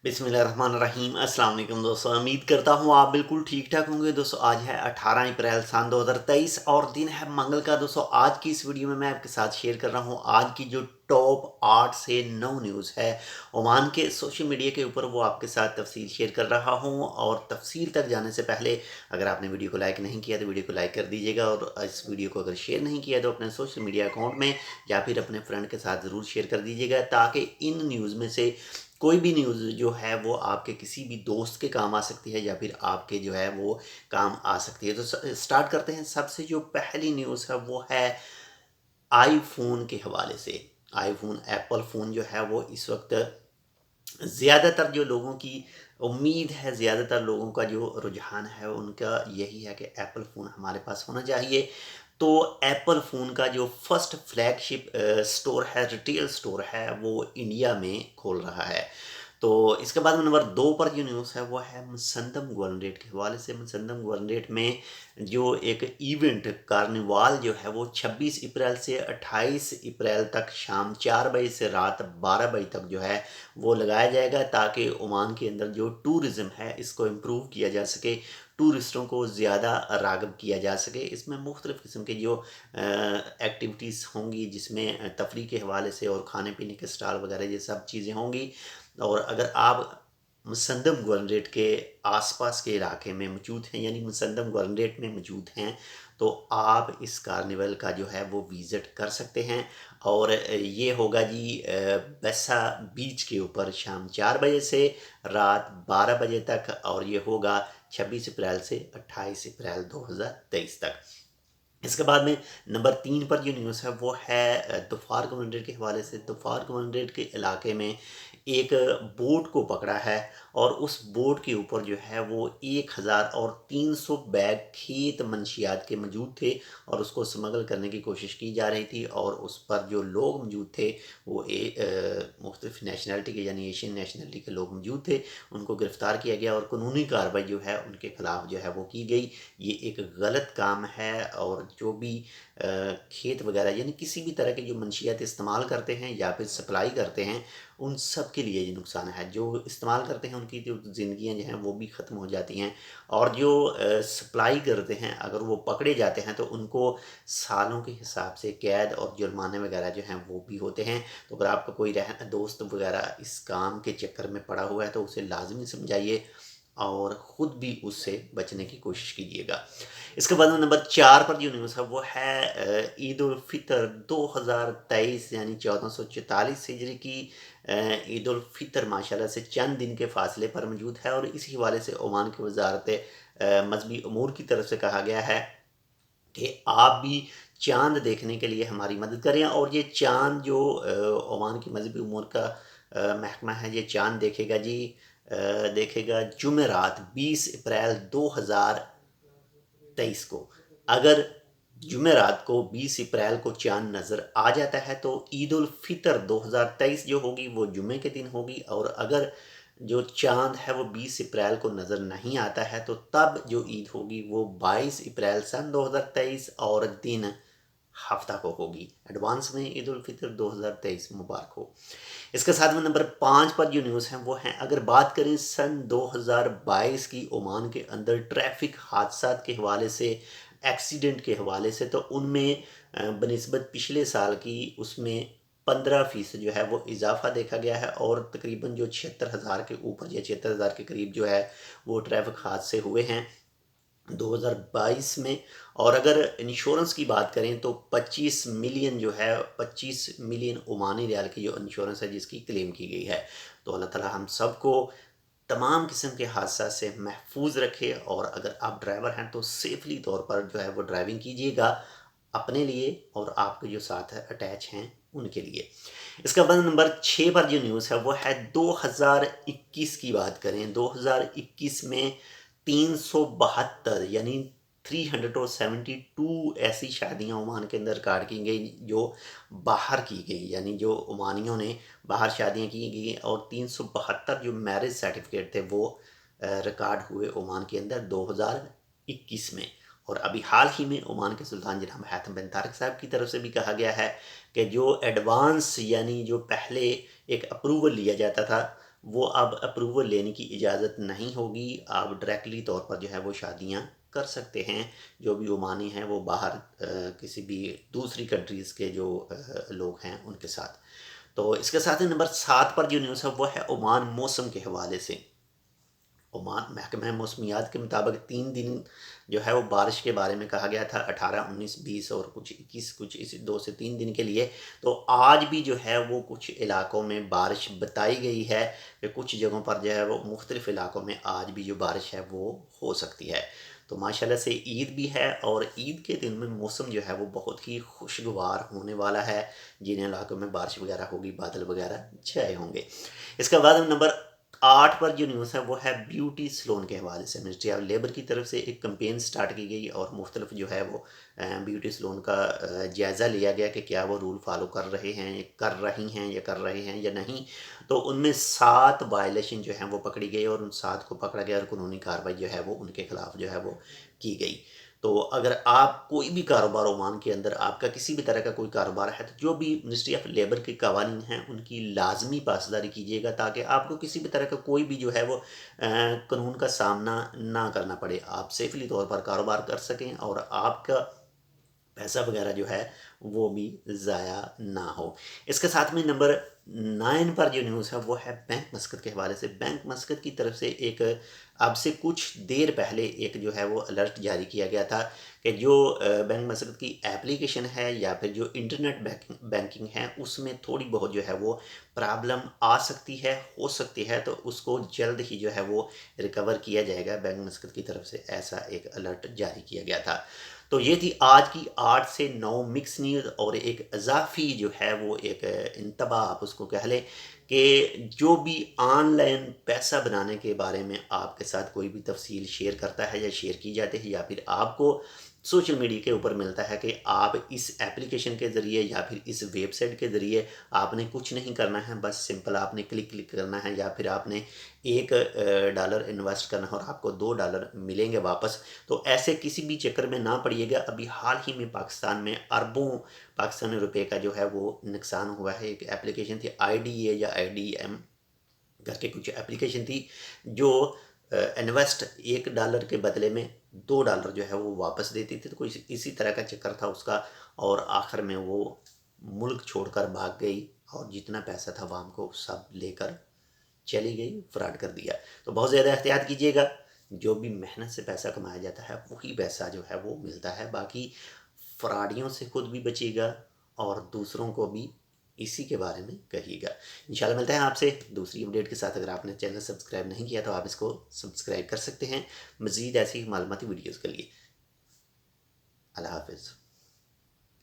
बिस्मिल्लाहिर्रहमानिर्रहीम। अस्सलाम वालेकुम दोस्तों, उम्मीद करता हूँ आप बिल्कुल ठीक ठाक होंगे। दोस्तों आज है 18 अप्रैल सन 2023 और दिन है मंगल का। दोस्तों आज की इस वीडियो में मैं आपके साथ शेयर कर रहा हूँ आज की जो टॉप 8 से 9 न्यूज़ है ओमान के सोशल मीडिया के ऊपर, वो आपके साथ तफसील शेयर कर रहा हूँ। और तफसील तक जाने से पहले अगर आपने वीडियो को लाइक नहीं किया तो वीडियो को लाइक कर दीजिएगा, और इस वीडियो को अगर शेयर नहीं किया तो अपने सोशल मीडिया अकाउंट में या फिर अपने फ्रेंड के साथ ज़रूर शेयर कर दीजिएगा, ताकि इन न्यूज़ में से कोई भी न्यूज़ जो है वो आपके किसी भी दोस्त के काम आ सकती है या फिर आपके जो है वो काम आ सकती है। तो स्टार्ट करते हैं। सबसे जो पहली न्यूज़ है वो है आईफोन के हवाले से। आईफोन एप्पल फ़ोन जो है वो इस वक्त ज़्यादातर जो लोगों की उम्मीद है, ज़्यादातर लोगों का जो रुझान है उनका यही है कि एप्पल फ़ोन हमारे पास होना चाहिए। तो एप्पल फ़ोन का जो फर्स्ट फ्लैगशिप स्टोर है, रिटेल स्टोर है, वो इंडिया में खोल रहा है। तो इसके बाद में नंबर 2 पर जो न्यूज़ है वो है मुसंदम गवर्नरेट के हवाले से। मुसंदम गवर्नरेट में जो एक इवेंट कार्निवाल जो है वो 26 अप्रैल से 28 अप्रैल तक शाम 4 बजे से रात 12 बजे तक जो है वो लगाया जाएगा, ताकि ओमान के अंदर जो टूरिज़्म है इसको इम्प्रूव किया जा सके, टूरिस्टों को ज़्यादा राग़िब किया जा सके। इसमें मुख्तलिफ़ किस्म के जो एक्टिविटीज़ होंगी, जिसमें तफरीह के हवाले से और खाने पीने के स्टॉल वगैरह ये सब चीज़ें होंगी। और अगर आप मुसंदम गवर्नरेट के आसपास के इलाके में मौजूद हैं, यानी मुसंदम गवर्नरेट में मौजूद हैं, तो आप इस कार्निवल का जो है वो विज़िट कर सकते हैं। और ये होगा जी बेसा बीच के ऊपर शाम 4 बजे से रात 12 बजे तक, और ये होगा 26 अप्रैल से 28 अप्रैल 2023 तक। इसके बाद में नंबर 3 पर जो न्यूज़ है वो है दोफार गवर्नरेट के हवाले से। दोफार गवर्नरेट के इलाके में एक बोट को पकड़ा है, और उस बोट के ऊपर जो है वो 1300 बैग खेत मंशियात के मौजूद थे, और उसको स्मगल करने की कोशिश की जा रही थी। और उस पर जो लोग मौजूद थे वो मुख्तलिफ नेशनलिटी के, यानी एशियन नेशनलिटी के लोग मौजूद थे। उनको गिरफ़्तार किया गया और कानूनी कार्रवाई जो है उनके ख़िलाफ़ जो है वो की गई। ये एक गलत काम है, और जो भी खेत वगैरह यानी किसी भी तरह के जो मंशियात इस्तेमाल करते हैं या फिर सप्लाई करते हैं, उन सब के लिए ये नुकसान है। जो इस्तेमाल करते हैं उनकी जो ज़िंदगियाँ जो हैं वो भी ख़त्म हो जाती हैं, और जो सप्लाई करते हैं अगर वो पकड़े जाते हैं तो उनको सालों के हिसाब से कैद और जुर्माने वगैरह जो हैं वो भी होते हैं। तो अगर आपका कोई दोस्त वगैरह इस काम के चक्कर में पड़ा हुआ है तो उसे लाजमी समझाइए और ख़ुद भी उससे बचने की कोशिश कीजिएगा। इसके बाद में नंबर 4 पर जो न्यूज़ है वो है ईद उल फ़ितर 2023, यानी 1444 हिजरी की ईद उल फ़ितर माशाल्लाह से चंद दिन के फ़ासले पर मौजूद है। और इसी हवाले से ओमान की वज़ारत मज़हबी अमूर की तरफ से कहा गया है कि आप भी चाँद देखने के लिए हमारी मदद करें। और ये चाँद जो ओमान की मज़हबी उमूर का महकमा है, ये चाँद देखेगा जी, देखेगा जुमेरात 20 अप्रैल 2023 को। अगर जुमेरात को 20 अप्रैल को चाँद नज़र आ जाता है तो ईद उल फ़ितर 2023 जो होगी वो जुमे के दिन होगी। और अगर जो चाँद है वो 20 अप्रैल को नज़र नहीं आता है तो तब जो ईद होगी वो 22 अप्रैल सन 2023 और दिन हफ्ता को होगी। एडवांस में ईद उल फ़ितर 2023 मुबारक हो। इसके साथ में नंबर 5 पर जो न्यूज़ है वो है, अगर बात करें सन 2022 की ओमान के अंदर ट्रैफिक हादसात के हवाले से, एक्सीडेंट के हवाले से, तो उनमें बनिस्बत पिछले साल की उसमें 15% जो है वो इजाफा देखा गया है। और तकरीबन जो 76,000 के ऊपर या 76,000 के करीब जो है वो ट्रैफिक हादसे हुए हैं 2022 में। और अगर इंश्योरेंस की बात करें तो 25 मिलियन जो है, 25 मिलियन ओमानी रियाल की जो इंश्योरेंस है जिसकी क्लेम की गई है। तो अल्लाह ताला हम सबको तमाम किस्म के हादसा से महफूज रखे। और अगर आप ड्राइवर हैं तो सेफली तौर पर जो है वो ड्राइविंग कीजिएगा, अपने लिए और आपके जो साथ है अटैच हैं उनके लिए। इसका बाद नंबर 6 पर जो न्यूज़ है वो है 2021 की बात करें। 2021 में 372 यानी 372 ऐसी शादियाँ ओमान के अंदर रिकॉर्ड की गई जो बाहर की गई, यानी जो ओमानियों ने बाहर शादियाँ की गई। और 372 जो मैरिज सर्टिफिकेट थे वो रिकॉर्ड हुए ओमान के अंदर 2021 में। और अभी हाल ही में ओमान के सुल्तान जनाब हैथम बिन तारिक साहब की तरफ से भी कहा गया है कि जो एडवांस यानी जो पहले एक अप्रूवल लिया जाता था وہ اب اپروول لینے کی اجازت نہیں ہوگی. آپ ڈائریکٹلی طور پر جو ہے وہ شادیاں کر سکتے ہیں. جو بھی عمانی ہیں وہ باہر کسی بھی دوسری کنٹریز کے جو لوگ ہیں ان کے ساتھ. تو اس کے ساتھ نمبر 7 پر جو نیوز ہے وہ ہے عمان موسم کے حوالے سے. عمان محکمہ موسمیات کے مطابق 3 دن جو ہے وہ بارش کے بارے میں کہا گیا تھا، 18، 19، 20 اور کچھ 21، کچھ اسی 2 سے 3 دن کے لیے. تو آج بھی جو ہے وہ کچھ علاقوں میں بارش بتائی گئی ہے کہ کچھ جگہوں پر جو ہے وہ مختلف علاقوں میں آج بھی جو بارش ہے وہ ہو سکتی ہے. تو ماشاءاللہ سے عید بھی ہے، اور عید کے دن میں موسم جو ہے وہ بہت ہی خوشگوار ہونے والا ہے. جن علاقوں میں بارش وغیرہ ہوگی، بادل وغیرہ چھائے ہوں گے. اس کے بعد نمبر 8 پر جو نیوز ہے وہ ہے بیوٹی سلون کے حوالے سے. منسٹری آف لیبر کی طرف سے ایک کمپین سٹارٹ کی گئی اور مختلف جو ہے وہ بیوٹی سلون کا جائزہ لیا گیا کہ کیا وہ رول فالو کر رہی ہیں یا نہیں. تو ان میں 7 وائلیشن جو ہیں وہ پکڑی گئی، اور ان 7 کو پکڑا گیا اور قانونی کارروائی جو ہے وہ ان کے خلاف جو ہے وہ کی گئی. تو اگر آپ کوئی بھی کاروبار عمان کے اندر آپ کا کسی بھی طرح کا کوئی کاروبار ہے، تو جو بھی منسٹری آف لیبر کے قوانین ہیں ان کی لازمی پاسداری کیجیے گا، تاکہ آپ کو کسی بھی طرح کا کوئی بھی جو ہے وہ قانون کا سامنا نہ کرنا پڑے. آپ سیفلی طور پر کاروبار کر سکیں اور آپ کا پیسہ وغیرہ جو ہے وہ بھی ضائع نہ ہو. اس کے ساتھ میں نمبر 9 پر جو نیوز ہے وہ ہے بینک مسقط کے حوالے سے. بینک مسقط کی طرف سے ایک اب سے کچھ دیر پہلے ایک جو ہے وہ الرٹ جاری کیا گیا تھا کہ جو بینک مسقط کی ایپلیکیشن ہے یا پھر جو انٹرنیٹ بینکنگ ہے اس میں تھوڑی بہت جو ہے وہ پرابلم آ سکتی ہے، ہو سکتی ہے. تو اس کو جلد ہی جو ہے وہ ریکور کیا جائے گا. بینک مسقط کی طرف سے ایسا ایک الرٹ جاری کیا گیا تھا. تو یہ تھی آج کی 8 سے 9 مکس نیوز، اور ایک اضافی جو ہے وہ ایک انتباہ آپ اس کو کہہ لیں کہ جو بھی آن لائن پیسہ بنانے کے بارے میں آپ کے ساتھ کوئی بھی تفصیل شیئر کرتا ہے یا شیئر کی جاتی ہے، یا پھر آپ کو سوشل میڈیا کے اوپر ملتا ہے کہ آپ اس ایپلیکیشن کے ذریعے یا پھر اس ویب سائٹ کے ذریعے آپ نے کچھ نہیں کرنا ہے، بس سمپل آپ نے کلک کرنا ہے، یا پھر آپ نے $1 انویسٹ کرنا ہے اور آپ کو $2 ملیں گے واپس. تو ایسے کسی بھی چکر میں نہ پڑیے گا. ابھی حال ہی میں پاکستان میں اربوں پاکستانی روپے کا جو ہے وہ نقصان ہوا ہے. ایک ایپلیکیشن تھی IDA یا IDM کر کے کچھ ایپلیکیشن تھی جو انویسٹ $1 کے بدلے میں $2 جو ہے وہ واپس دیتی تھی. تو کوئی اسی طرح کا چکر تھا اس کا، اور آخر میں وہ ملک چھوڑ کر بھاگ گئی اور جتنا پیسہ تھا وہ ہم کو سب لے کر چلی گئی، فراڈ کر دیا. تو بہت زیادہ احتیاط کیجیے گا. جو بھی محنت سے پیسہ کمایا جاتا ہے وہی پیسہ جو ہے وہ ملتا ہے. باقی فراڈیوں سے خود بھی بچیے گا اور دوسروں کو بھی اسی کے بارے میں کہیے گا. انشاءاللہ ملتے ہیں آپ سے دوسری اپڈیٹ کے ساتھ. اگر آپ نے چینل سبسکرائب نہیں کیا تو آپ اس کو سبسکرائب کر سکتے ہیں مزید ایسی معلوماتی ویڈیوز کے لیے. اللہ حافظ.